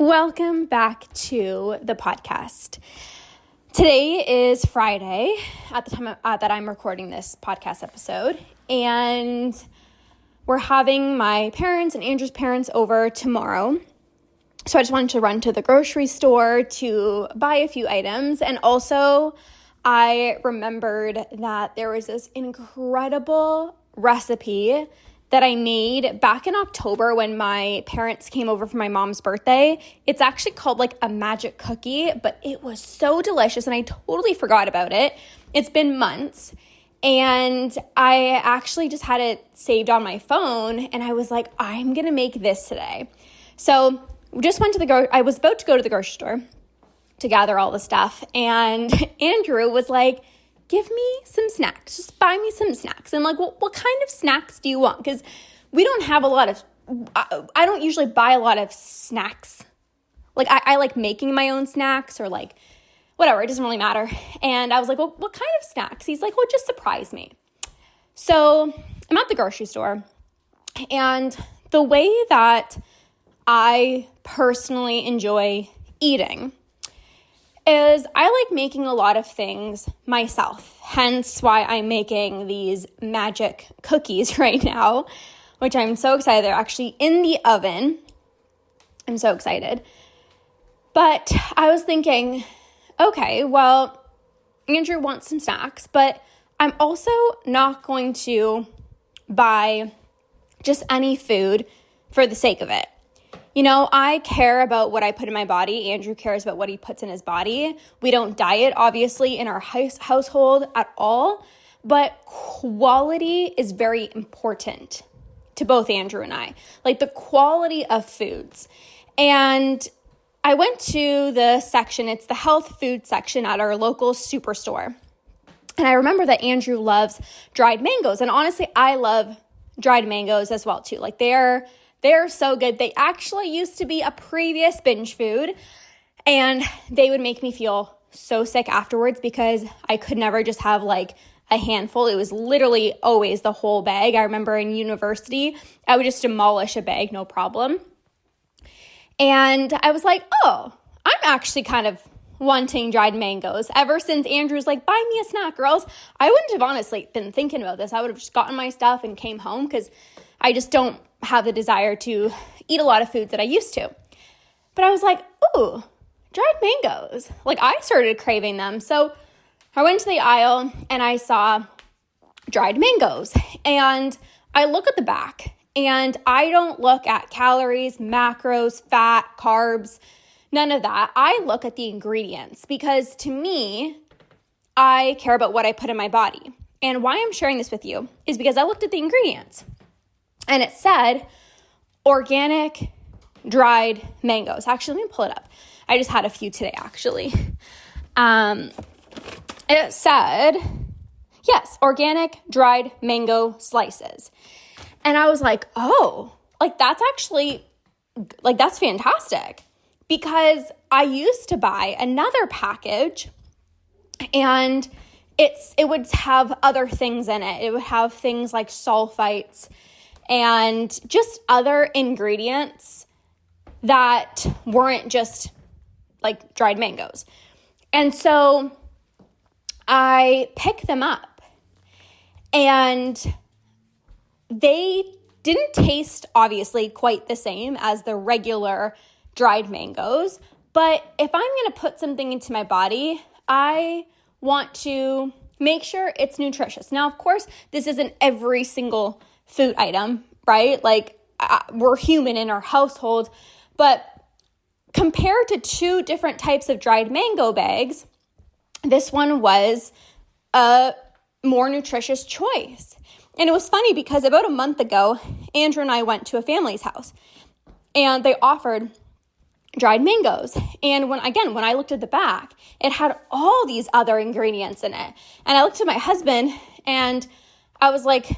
Welcome back to the podcast. Today is Friday at the time that I'm recording this podcast episode, and we're having my parents and Andrew's parents over tomorrow. So I just wanted to run to the grocery store to buy a few items, and also I remembered that there was this incredible recipe that I made back in October when my parents came over for my mom's birthday. It's actually called like a magic cookie, but it was so delicious and I totally forgot about it. It's been months and I actually just had it saved on my phone and I was like, I'm gonna make this today. So we just went to I was about to go to the grocery store to gather all the stuff, and Andrew was like, give me some snacks. Just buy me some snacks. And I'm like, well, what kind of snacks do you want? Because we don't have a lot of, I don't usually buy a lot of snacks. Like I like making my own snacks or like whatever. It doesn't really matter. And I was like, well, what kind of snacks? He's like, well, just surprise me. So I'm at the grocery store, and the way that I personally enjoy eating is I like making a lot of things myself, hence why I'm making these magic cookies right now, which I'm so excited. They're actually in the oven. I'm so excited. But I was thinking, okay, well, Andrew wants some snacks, but I'm also not going to buy just any food for the sake of it. You know, I care about what I put in my body. Andrew cares about what he puts in his body. We don't diet, obviously, in our household at all, but quality is very important to both Andrew and I, like the quality of foods. And I went to the section, it's the health food section at our local superstore. And I remember that Andrew loves dried mangoes. And honestly, I love dried mangoes as well, too. Like they're so good. They actually used to be a previous binge food, and they would make me feel so sick afterwards because I could never just have like a handful. It was literally always the whole bag. I remember in university, I would just demolish a bag, no problem. And I was like, oh, I'm actually kind of wanting dried mangoes. Ever since Andrew's like, buy me a snack, girls, I wouldn't have honestly been thinking about this. I would have just gotten my stuff and came home because I just don't have the desire to eat a lot of foods that I used to. But I was like, ooh, dried mangoes. Like I started craving them. So I went to the aisle and I saw dried mangoes. And I look at the back and I don't look at calories, macros, fat, carbs, none of that. I look at the ingredients because to me, I care about what I put in my body. And why I'm sharing this with you is because I looked at the ingredients. And it said organic dried mangoes. Actually, let me pull it up. I just had a few today, actually. It said, yes, organic dried mango slices. And I was like, oh, like that's actually, like that's fantastic. Because I used to buy another package and it would have other things in it. It would have things like sulfites and just other ingredients that weren't just like dried mangoes. And so I picked them up and they didn't taste obviously quite the same as the regular dried mangoes. But if I'm going to put something into my body, I want to make sure it's nutritious. Now, of course, this isn't every single food item, right? Like we're human in our household, but compared to two different types of dried mango bags, this one was a more nutritious choice. And it was funny because about a month ago, Andrew and I went to a family's house and they offered dried mangoes. And when I looked at the back, it had all these other ingredients in it. And I looked at my husband and I was like,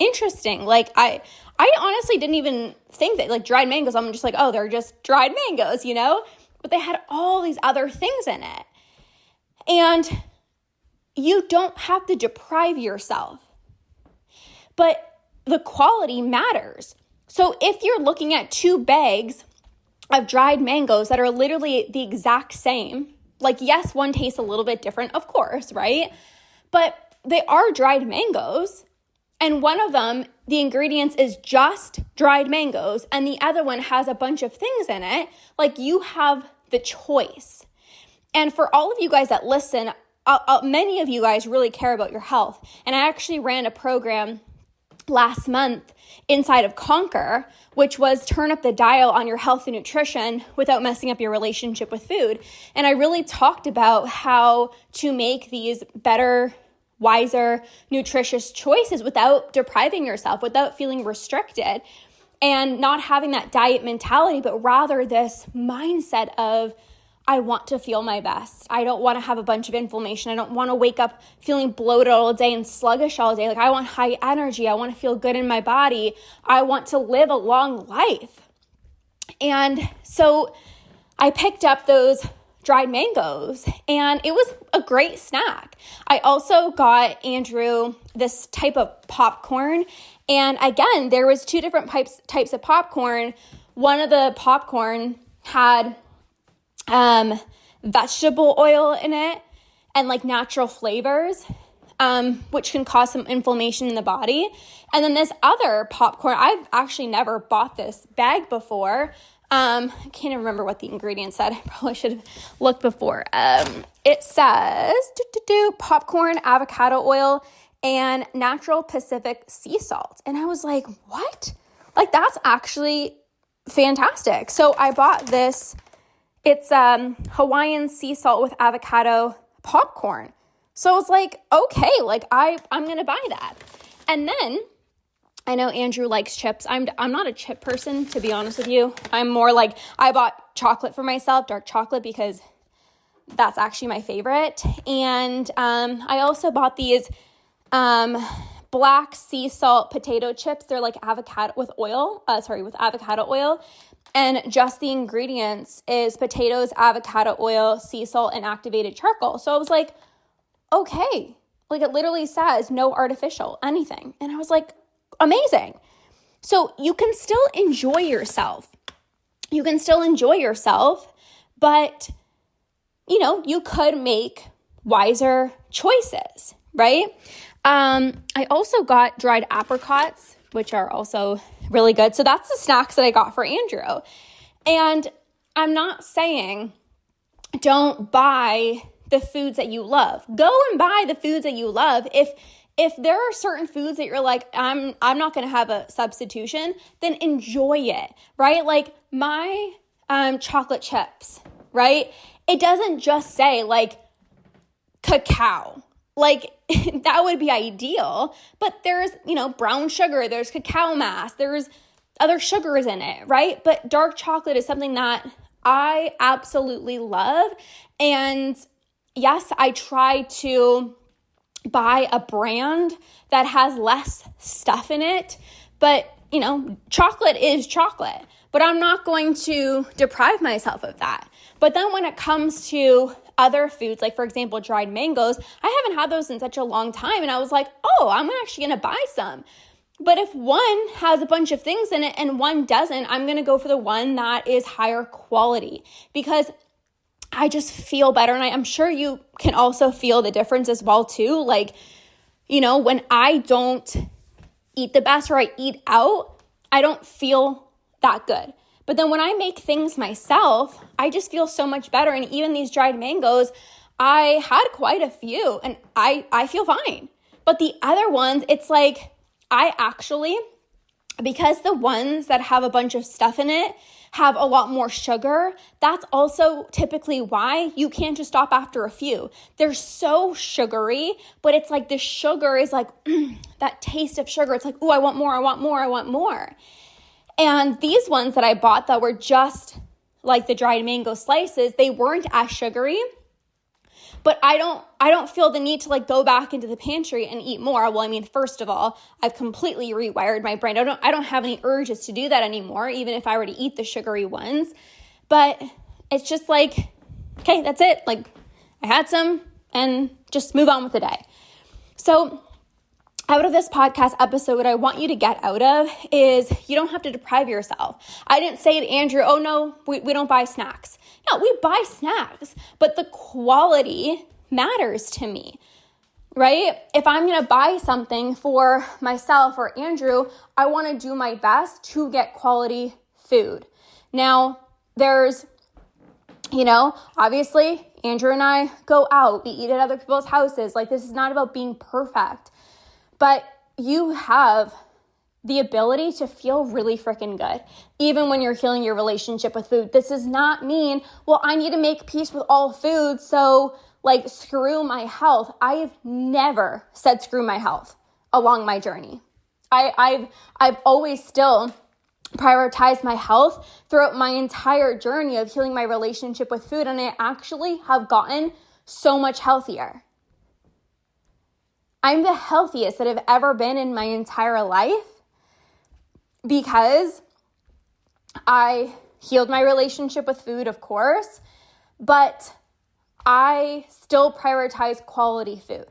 interesting. Like I honestly didn't even think that like dried mangoes, I'm just like, oh, they're just dried mangoes, you know? But they had all these other things in it. And you don't have to deprive yourself. But the quality matters. So if you're looking at two bags of dried mangoes that are literally the exact same. Like, yes, one tastes a little bit different, of course, right? But they are dried mangoes. And one of them, the ingredients is just dried mangoes, and the other one has a bunch of things in it. Like, you have the choice. And for all of you guys that listen, many of you guys really care about your health. And I actually ran a program last month inside of Conquer, which was turn up the dial on your health and nutrition without messing up your relationship with food. And I really talked about how to make these better, wiser, nutritious choices without depriving yourself, without feeling restricted, and not having that diet mentality, but rather this mindset of, I want to feel my best. I don't want to have a bunch of inflammation. I don't want to wake up feeling bloated all day and sluggish all day. Like, I want high energy. I want to feel good in my body. I want to live a long life. And so I picked up those dried mangoes, and it was a great snack. I also got Andrew this type of popcorn. And again, there was two different types of popcorn. One of the popcorn had vegetable oil in it and like natural flavors, which can cause some inflammation in the body. And then this other popcorn, I've actually never bought this bag before. I can't even remember what the ingredients said. I probably should have looked before. It says popcorn, avocado oil, and natural Pacific sea salt. And I was like, what? Like, that's actually fantastic. So I bought this. It's Hawaiian sea salt with avocado popcorn. So I was like, okay, like I'm going to buy that. And then I know Andrew likes chips. I'm not a chip person, to be honest with you. I'm more like, I bought chocolate for myself, dark chocolate, because that's actually my favorite. And I also bought these black sea salt potato chips. They're like avocado with avocado oil. And just the ingredients is potatoes, avocado oil, sea salt, and activated charcoal. So I was like, okay. Like, it literally says no artificial anything. And I was like, amazing. So you can still enjoy yourself. You can still enjoy yourself, but, you could make wiser choices, right? I also got dried apricots, which are also really good. So that's the snacks that I got for Andrew. And I'm not saying don't buy the foods that you love. Go and buy the foods that you love. If there are certain foods that you're like, I'm not going to have a substitution, then enjoy it, right? Like my chocolate chips, right? It doesn't just say like cacao. Like, that would be ideal, but there's, brown sugar, there's cacao mass, there's other sugars in it, right? But dark chocolate is something that I absolutely love. And yes, I try to buy a brand that has less stuff in it, but, chocolate is chocolate, but I'm not going to deprive myself of that. But then when it comes to other foods, like for example, dried mangoes, I haven't had those in such a long time. And I was like, oh, I'm actually going to buy some. But if one has a bunch of things in it and one doesn't, I'm going to go for the one that is higher quality because I just feel better. And I'm sure you can also feel the difference as well too. Like, when I don't eat the best or I eat out, I don't feel that good. But then when I make things myself, I just feel so much better. And even these dried mangoes, I had quite a few and I feel fine. But the other ones, it's like I actually, because the ones that have a bunch of stuff in it have a lot more sugar, that's also typically why you can't just stop after a few. They're so sugary, but it's like the sugar is like that taste of sugar. It's like, oh, I want more, I want more, I want more. And these ones that I bought that were just like the dried mango slices, they weren't as sugary, but I don't feel the need to like go back into the pantry and eat more. Well, I mean, first of all, I've completely rewired my brain. I don't have any urges to do that anymore, even if I were to eat the sugary ones. But it's just like, okay, that's it. Like I had some and just move on with the day. So out of this podcast episode, what I want you to get out of is you don't have to deprive yourself. I didn't say to Andrew, oh no, we don't buy snacks. No, we buy snacks, but the quality matters to me, right? If I'm going to buy something for myself or Andrew, I want to do my best to get quality food. Now, there's, obviously Andrew and I go out, we eat at other people's houses. Like, this is not about being perfect, but you have the ability to feel really freaking good, even when you're healing your relationship with food. This does not mean, well, I need to make peace with all food, so like screw my health. I've never said screw my health along my journey. I've always still prioritized my health throughout my entire journey of healing my relationship with food, and I actually have gotten so much healthier. I'm the healthiest that I've ever been in my entire life because I healed my relationship with food, of course, but I still prioritize quality food.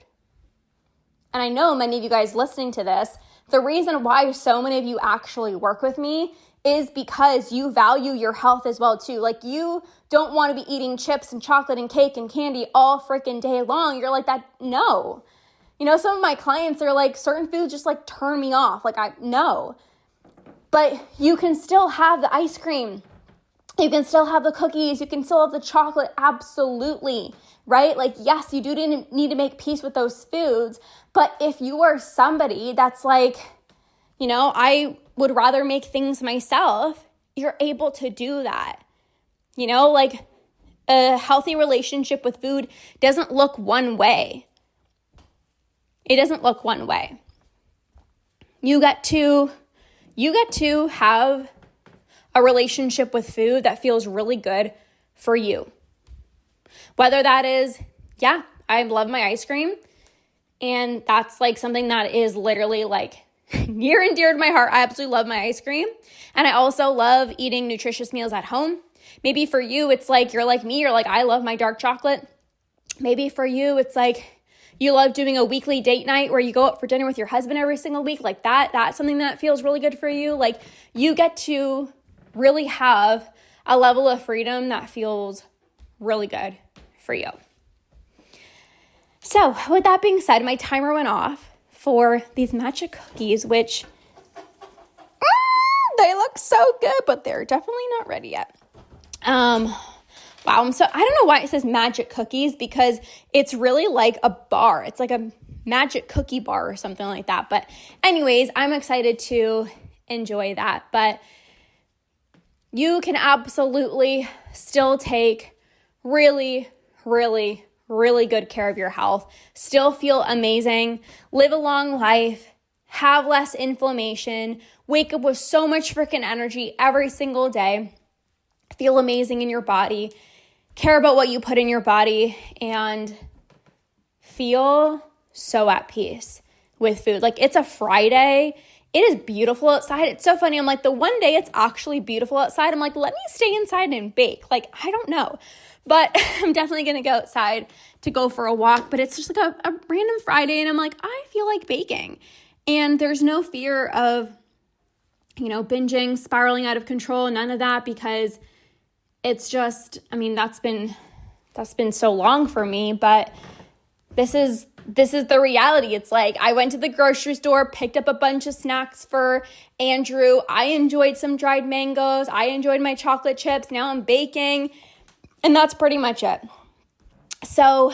And I know many of you guys listening to this, the reason why so many of you actually work with me is because you value your health as well too. Like, you don't want to be eating chips and chocolate and cake and candy all freaking day long. You're like, that, no. Some of my clients are like, certain foods just like turn me off. Like, no. But you can still have the ice cream. You can still have the cookies. You can still have the chocolate. Absolutely. Right? Like, yes, you do need to make peace with those foods. But if you are somebody that's like, I would rather make things myself, you're able to do that. Like, a healthy relationship with food doesn't look one way. It doesn't look one way. You get to have a relationship with food that feels really good for you. Whether that is, I love my ice cream, and that's like something that is literally like near and dear to my heart. I absolutely love my ice cream, and I also love eating nutritious meals at home. Maybe for you, it's like you're like me, you're like, I love my dark chocolate. Maybe for you, it's like you love doing a weekly date night where you go out for dinner with your husband every single week. Like that's something that feels really good for you. Like, you get to really have a level of freedom that feels really good for you. So with that being said, my timer went off for these matcha cookies, which they look so good, but they're definitely not ready yet. Wow, I don't know why it says magic cookies, because it's really like a bar. It's like a magic cookie bar or something like that. But anyways, I'm excited to enjoy that. But you can absolutely still take really, really, really good care of your health, still feel amazing, live a long life, have less inflammation, wake up with so much freaking energy every single day, feel amazing in your body, care about what you put in your body, and feel so at peace with food. Like, it's a Friday. It is beautiful outside. It's so funny. I'm like, the one day it's actually beautiful outside, I'm like, let me stay inside and bake. Like, I don't know. But I'm definitely going to go outside to go for a walk. But it's just like a random Friday, and I'm like, I feel like baking. And there's no fear of, binging, spiraling out of control, none of that, because it's just, that's been so long for me, but this is the reality. It's like, I went to the grocery store, picked up a bunch of snacks for Andrew. I enjoyed some dried mangoes. I enjoyed my chocolate chips. Now I'm baking, and that's pretty much it. So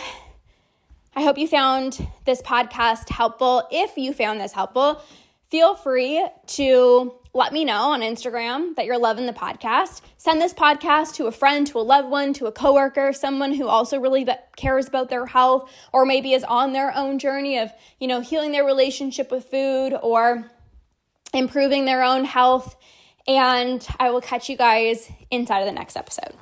I hope you found this podcast helpful. If you found this helpful, feel free to let me know on Instagram that you're loving the podcast. Send this podcast to a friend, to a loved one, to a coworker, someone who also really cares about their health, or maybe is on their own journey of, healing their relationship with food or improving their own health. And I will catch you guys inside of the next episode.